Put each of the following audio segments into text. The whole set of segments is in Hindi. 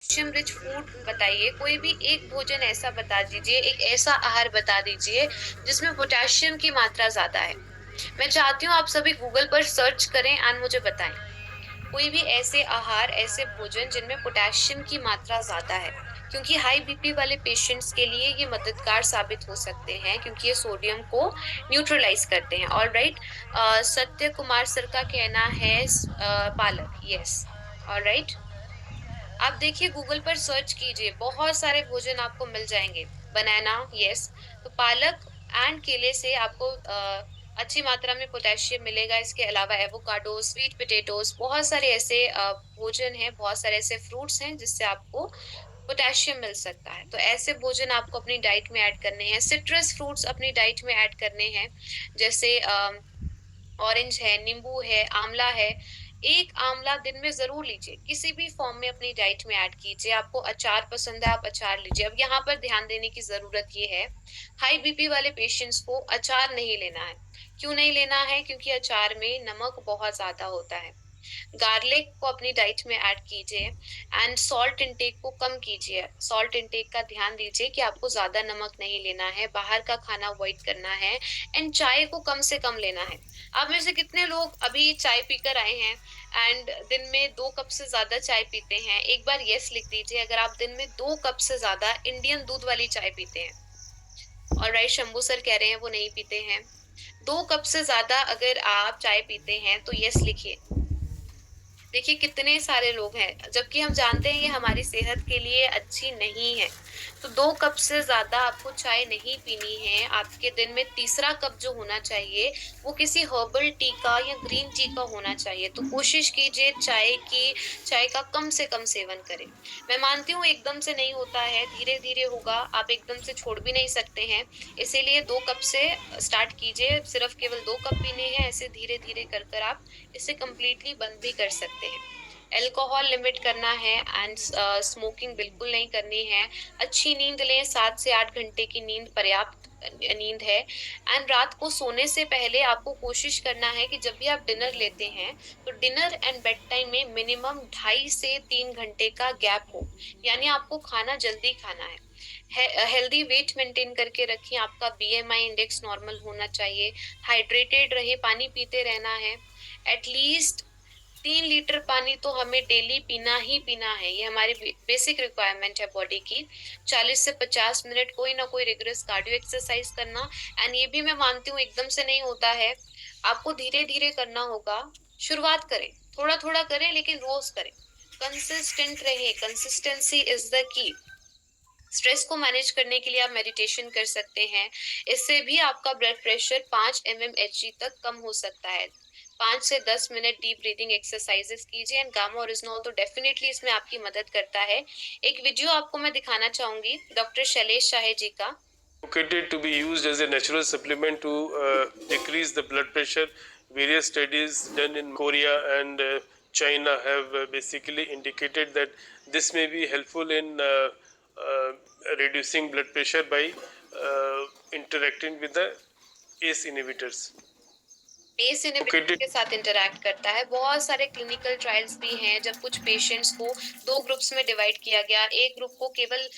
पोटेशियम रिच फूड बताइए, कोई भी एक भोजन ऐसा बता दीजिए, एक ऐसा आहार बता दीजिए जिसमें पोटेशियम की मात्रा ज्यादा है। मैं चाहती हूँ आप सभी गूगल पर सर्च करें एंड मुझे बताएं कोई भी ऐसे आहार, ऐसे भोजन जिनमें पोटेशियम की मात्रा ज्यादा है, क्योंकि हाई बीपी वाले पेशेंट्स के लिए ये मददगार साबित हो सकते हैं, क्योंकि ये सोडियम को न्यूट्रलाइज करते हैं। ऑलराइट, सत्य कुमार सर का कहना है पालक, यस। ऑलराइट, आप देखिए गूगल पर सर्च कीजिए, बहुत सारे भोजन आपको मिल जाएंगे। बनाना, यस। तो पालक एंड केले से आपको अच्छी मात्रा में पोटेशियम मिलेगा। इसके अलावा एवोकाडो, स्वीट पोटैटोस, बहुत सारे ऐसे भोजन हैं, बहुत सारे ऐसे फ्रूट्स हैं जिससे आपको पोटेशियम मिल सकता है। तो ऐसे भोजन आपको अपनी डाइट में ऐड करने हैं। सिट्रस फ्रूट्स अपनी डाइट में ऐड करने हैं, जैसे ऑरेंज है, नींबू है, आंवला है। एक आंवला दिन में जरूर लीजिए, किसी भी फॉर्म में अपनी डाइट में ऐड कीजिए। आपको अचार पसंद है, आप अचार लीजिए। अब यहाँ पर ध्यान देने की जरूरत ये है, हाई बीपी वाले पेशेंट्स को अचार नहीं लेना है। क्यों नहीं लेना है? क्योंकि अचार में नमक बहुत ज्यादा होता है। गार्लिक को अपनी डाइट में ऐड कीजिए एंड सॉल्ट इंटेक को कम कीजिए। सॉल्ट इंटेक का ध्यान दीजिए कि आपको ज्यादा नमक नहीं लेना है, बाहर का खाना अवॉइड करना है एंड चाय को कम से कम लेना है। आप में से कितने लोग अभी चाय पीकर आए हैं एंड दिन में 2 कप से ज्यादा चाय पीते हैं? एक बार यस लिख दीजिए अगर आप दिन में 2 कप से ज्यादा इंडियन दूध वाली चाय पीते हैं। और राइट, शंभू सर कह रहे हैं वो नहीं पीते हैं। 2 कप से ज्यादा अगर आप चाय पीते हैं तो यस लिखिए। देखिए कितने सारे लोग हैं, जबकि हम जानते हैं ये हमारी सेहत के लिए अच्छी नहीं है। तो 2 कप से ज्यादा आपको चाय नहीं पीनी है। आपके दिन में तीसरा कप जो होना चाहिए वो किसी हर्बल टी का या ग्रीन टी का होना चाहिए। तो कोशिश कीजिए चाय का कम से कम सेवन करें। मैं मानती हूँ एकदम से नहीं होता है, धीरे धीरे होगा, आप एकदम से छोड़ भी नहीं सकते हैं। इसीलिए 2 कप से स्टार्ट कीजिए, सिर्फ केवल 2 कप पीने हैं। ऐसे धीरे धीरे कर कर आप इसे कंप्लीटली बंद भी कर सकते हैं। अल्कोहल लिमिट करना है एंड स्मोकिंग बिल्कुल नहीं करनी है। अच्छी नींद लें, 7 से 8 घंटे की नींद पर्याप्त नींद है। एंड रात को सोने से पहले आपको कोशिश करना है कि जब भी आप डिनर लेते हैं तो डिनर एंड बेड टाइम में मिनिमम 2.5 से 3 घंटे का गैप हो, यानी आपको खाना जल्दी खाना है। हेल्दी वेट मेंटेन करके रखिए, आपका बीएमआई इंडेक्स नॉर्मल होना चाहिए। हाइड्रेटेड रहे, पानी पीते रहना है। एटलीस्ट 3 लीटर पानी तो हमें डेली पीना ही पीना है, ये हमारी बेसिक रिक्वायरमेंट है बॉडी की। 40 से 50 मिनट कोई ना कोई रिगरस कार्डियो एक्सरसाइज करना। एंड ये भी मैं मानती हूँ एकदम से नहीं होता है, आपको धीरे धीरे करना होगा। शुरुआत करें, थोड़ा थोड़ा करें, लेकिन रोज करें। कंसिस्टेंट रहे, consistency is the key. Stress को मैनेज करने के लिए आप मेडिटेशन कर सकते हैं। इससे भी आपका ब्लड प्रेशर 5 mmHg तक कम हो सकता है। 5 से 10 मिनट डीप ब्रीदिंग एक्सरसाइजेस कीजिए एंड गामा ओरिजिनल तो डेफिनेटली इसमें आपकी मदद करता है। एक वीडियो आपको मैं दिखाना चाहूंगी डॉक्टर शैलेश शाहे जी का। Advocated to be used as a natural supplement to decrease the blood pressure. Various studies done in Korea and China have basically indicated that this may be helpful in uh, reducing blood pressure by interacting with the ACE inhibitors. Base inhibitor के साथ इंटरैक्ट करता है। बहुत सारे क्लिनिकल ट्रायल्स भी हैं जब कुछ पेशेंट्स को 2 ग्रुप्स में डिवाइड किया गया। एक ग्रुप को केवल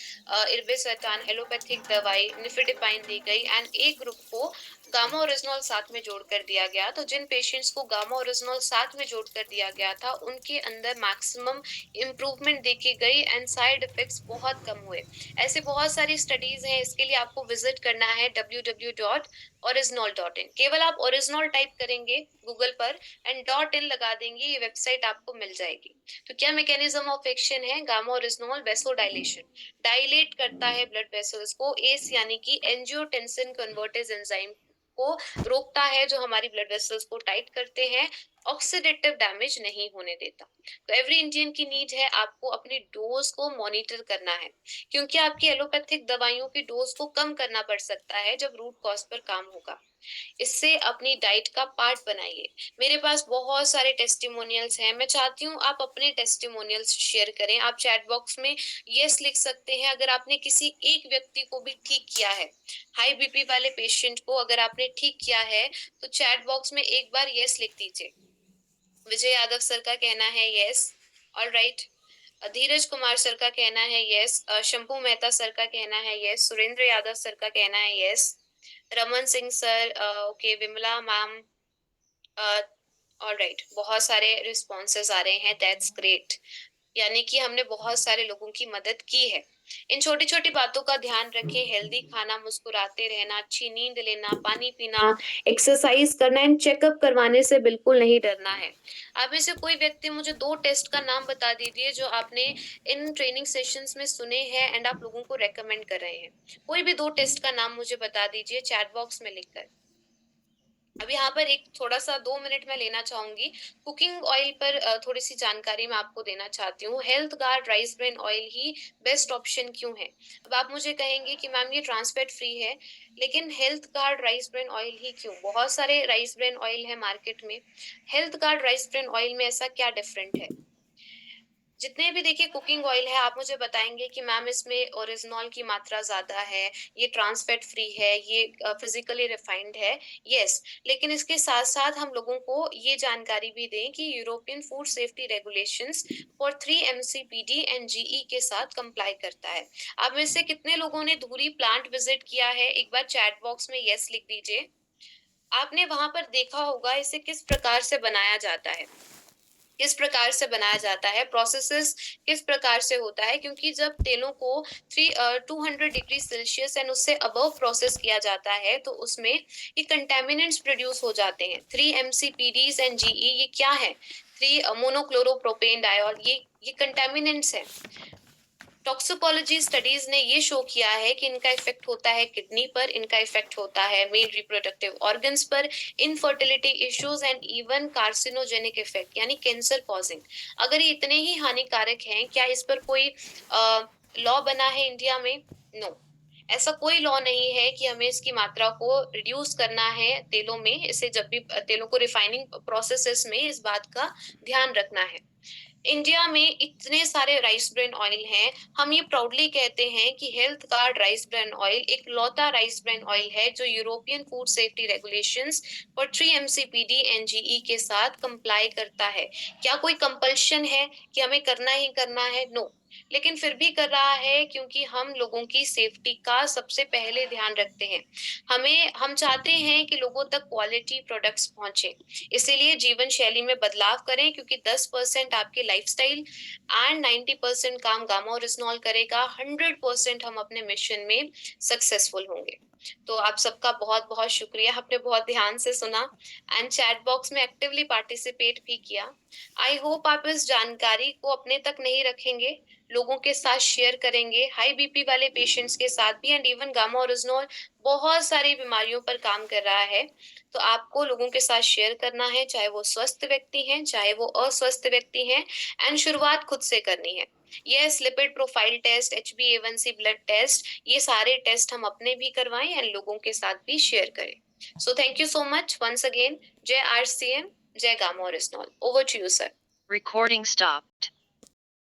इर्बिसर्टान एलोपैथिक दवाई निफिडिपाइन दी गई एंड एक ग्रुप को गामा ओरिजिनल साथ में जोड़कर दिया गया। तो जिन पेशेंट्स को गामा ओरिजिनल साथ में जोड़कर दिया गया था उनके अंदर मैक्सिमम इम्प्रूवमेंट देखी गई एंड साइड इफेक्ट्स बहुत कम हुए। ऐसे बहुत सारी स्टडीज हैं, इसके लिए आपको विजिट करना है www.original.in। केवल आप ओरिजिनल टाइप करेंगे गूगल पर एंड .in लगा देंगे, ये वेबसाइट आपको मिल जाएगी। तो क्या मैकेनिज्म ऑफ एक्शन है? गामा ओरिजिनल वेसो डायलेशन, डायलेट करता है ब्लड वेसल्स को। एस यानी कि एंजियोटेंसिन कन्वर्टेज एंजाइम को रोकता है, जो हमारी ब्लड वेसल्स को टाइट करते हैं। ऑक्सीडेटिव डैमेज नहीं होने देता। तो एवरी इंडियन की नीड है आपको अपनी डोज को मॉनिटर करना है, क्योंकि आपकी एलोपैथिक दवाइयों की डोज को कम करना पड़ सकता है जब रूट कॉज पर काम होगा। इससे अपनी डाइट का पार्ट बनाइए। मेरे पास बहुत सारे टेस्टिमोनियल्स हैं, मैं चाहती हूँ आप अपने टेस्टिमोनियल्स शेयर करें। आप चैट बॉक्स में यस लिख सकते हैं अगर आपने किसी एक व्यक्ति को भी ठीक किया है। हाई बीपी वाले पेशेंट को अगर आपने ठीक किया है तो चैट बॉक्स में एक बार यस लिख दीजिए। विजय यादव सर का कहना है यस। ऑल राइट, धीरज कुमार सर का कहना है यस, शंभू मेहता सर का कहना है यस, सुरेंद्र यादव सर का कहना है yes, Raman Singh sir, okay, Vimla ma'am, alright, बहुत सारे रिस्पॉन्सेज आ रहे हैं, दैट्स ग्रेट। यानी कि हमने बहुत सारे लोगों की मदद की है। इन छोटी छोटी बातों का ध्यान रखें, हेल्दी खाना, मुस्कुराते रहना, अच्छी नींद लेना, पानी पीना, एक्सरसाइज करना एंड चेकअप करवाने से बिल्कुल नहीं डरना है। आप में से कोई व्यक्ति मुझे 2 टेस्ट का नाम बता दीजिए जो आपने इन ट्रेनिंग सेशंस में सुने हैं एंड आप लोगों को रेकमेंड कर रहे हैं। कोई भी 2 टेस्ट का नाम मुझे बता दीजिए चैट बॉक्स में लिखकर। अब यहाँ पर एक थोड़ा सा 2 मिनट मैं लेना चाहूंगी। कुकिंग ऑयल पर थोड़ी सी जानकारी मैं आपको देना चाहती हूँ। Health guard rice bran oil ही बेस्ट ऑप्शन क्यों है? अब आप मुझे कहेंगे कि मैम ये ट्रांसफैट फ्री है, लेकिन health guard rice bran oil ही क्यों? बहुत सारे राइस ब्रेन ऑयल है मार्केट में, health guard rice bran oil में ऐसा क्या डिफरेंट है? जितने भी देखिए कुकिंग ऑयल है, आप मुझे बताएंगे कि मैम इसमें ओरिजिनॉल की मात्रा ज्यादा है, ये ट्रांस फैट फ्री है, ये फिजिकली रिफाइंड है। यस, लेकिन इसके साथ साथ हम लोगों को ये जानकारी भी दें कि European food safety regulations for 3 MCPD and GE के साथ कंप्लाई करता है। आप में से कितने लोगों ने धुरी प्लांट विजिट किया है? एक बार चैट बॉक्स में यस लिख दीजिए। आपने वहां पर देखा होगा इसे किस प्रकार से बनाया जाता है, किस प्रकार से बनाया जाता है, प्रोसेसेस किस प्रकार से होता है, क्योंकि जब तेलों को 200 डिग्री सेल्सियस एंड उससे अबव प्रोसेस किया जाता है तो उसमें ये कंटेमिनेंट्स प्रोड्यूस हो जाते हैं। 3 MCPDs एंड GE ये क्या है? 3 मोनोक्लोरोप्रोपेन डायोल, ये कंटेमिनेंट्स है। टॉक्सिकोलॉजी स्टडीज ने ये शो किया है कि इनका इफेक्ट होता है किडनी पर, इनका इफेक्ट होता है मेल रिप्रोडक्टिव ऑर्गन्स पर, infertility issues and even carcinogenic effect यानी कैंसर कॉजिंग। अगर ये इतने ही हानिकारक हैं, क्या इस पर कोई लॉ बना है इंडिया में? नो, ऐसा कोई लॉ नहीं है कि हमें इसकी मात्रा को रिड्यूस करना है तेलों में। इसे जब भी तेलों को रिफाइनिंग प्रोसेसेस में इस बात का ध्यान रखना है। इंडिया में इतने सारे राइस ब्रेन ऑयल हैं, हम ये प्राउडली कहते हैं कि health guard rice bran oil एक लौता राइस ब्रेन ऑयल है जो यूरोपियन फूड सेफ्टी रेगुलेशंस और 3 MCPD NGE के साथ कंप्लाई करता है। क्या कोई कंपल्शन है कि हमें करना ही करना है? नो, लेकिन फिर भी कर रहा है क्योंकि हम लोगों की सेफ्टी का सबसे पहले ध्यान रखते हैं। हम चाहते हैं कि लोगों तक क्वालिटी प्रोडक्ट्स पहुंचे, इसीलिए जीवन शैली में बदलाव करें, क्योंकि 10% आपके लाइफस्टाइल एंड 90% काम गामा ओरिजिनॉल करेगा। 100% हम अपने मिशन में सक्सेसफुल होंगे। तो आप सबका बहुत बहुत शुक्रिया, आपने बहुत ध्यान से सुना एंड चैट बॉक्स में एक्टिवली पार्टिसिपेट भी किया। आई होप आप इस जानकारी को अपने तक नहीं रखेंगे, लोगों के साथ शेयर करेंगे, हाई बीपी वाले पेशेंट्स के साथ भी, एंड इवन गामा ओरिजिनॉल बहुत सारी बीमारियों पर काम कर रहा है। तो आपको लोगों के साथ शेयर करना है, चाहे वो स्वस्थ व्यक्ति हैं चाहे वो अस्वस्थ व्यक्ति हैं, एंड शुरुआत खुद से करनी है। Yes, lipid profile test, HbA1c blood test, ये सारे टेस्ट हम अपने भी करवाएं एंड लोगों के साथ भी शेयर करें। So thank you so much once again. जय RCM, जय Gamma Oriznal. Over to you sir. Recording stopped.